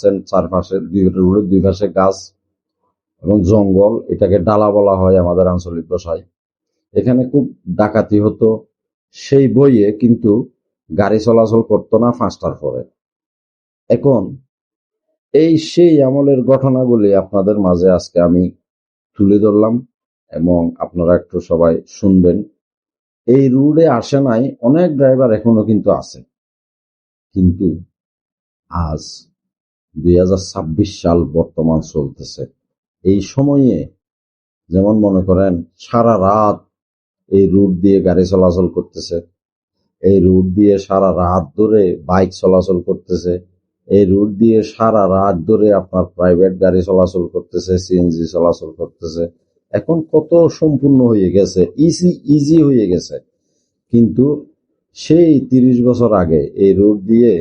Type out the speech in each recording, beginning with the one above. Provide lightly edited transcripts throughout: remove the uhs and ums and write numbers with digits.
আছেন, চারপাশে রোডের দুই পাশে গাছ এবং জঙ্গল, এটাকে ডালা বলা হয় আমাদের আঞ্চলিক ভাষায়। এখানে খুব ডাকাতি হতো, সেই বইয়ে কিন্তু গাড়ি চলাচল করতো না 5টার পরে। এখন সেই আমলের ঘটনাগুলি আপনাদের মাঝে আজকে আমি তুলে ধরলাম এবং আপনারা একটু সবাই শুনবেন। এই রুটে আসে নাই, অনেক ড্রাইভার এখনো কিন্তু আছে, কিন্তু আজ 2026 সাল বর্তমান চলতেছে। এই সময়ে যেমন মনে করেন সারা রাত এই রুট দিয়ে গাড়ি চলাচল করতেছে, এই রুট দিয়ে সারা রাত ধরে বাইক চলাচল করতেছে, এই রুট দিয়ে সারা রাত ধরে আপনার প্রাইভেট গাড়ি চলাচল করতেছে, সিএনজি চলাচল করতেছে। এখন কত সম্পূর্ণ হয়ে গেছে, ইজি হয়ে গেছে। কিন্তু সেই 30 বছর আগে এই রুট দিয়ে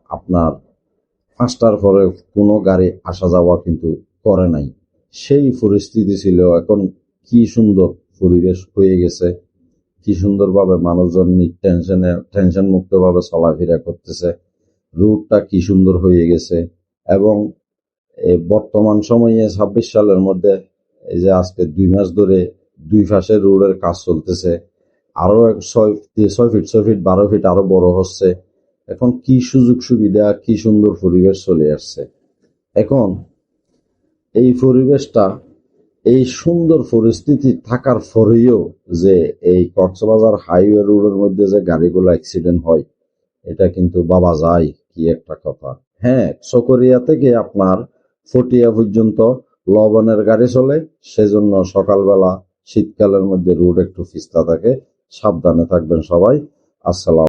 আপনার 5টার পরে কোনো গাড়ি আসা যাওয়া কিন্তু করে নাই, সেই পরিস্থিতি ছিল। এখন কি সুন্দর পরিবেশ হয়ে গেছে, কি সুন্দরভাবে মানুষজন টেনশন মুক্ত ভাবে চলাফেরা করতেছে, রুটটা কি সুন্দর হয়ে গেছে। এবং বর্তমান সময়ে 26 সালের মধ্যে এই যে আজকে 2 মাস ধরে দুই পাশে রোডের কাজ চলতেছে, আরো 6 ফিট 12 ফিট আরো বড় হচ্ছে। এখন কি সুযোগ সুবিধা, কি সুন্দর পরিবেশ চলে আসছে। এখন এই পরিবেশটা, এই সুন্দর পরিস্থিতি থাকার পরেও যে এই কক্সবাজার হাইওয়ে রোডের মধ্যে যে গাড়িগুলো অ্যাক্সিডেন্ট হয়, এটা কিন্তু বাবা যায় কি একটা কথা। হ্যাঁ, চকরিয়া থেকে আপনার ফটিয়া পর্যন্ত লবণের গাড়ি চলে, সেজন্য সকালবেলা শীতকালের মধ্যে রোড একটু পিস্তা থাকে। সাবধানে থাকবেন সবাই। আসসালাম।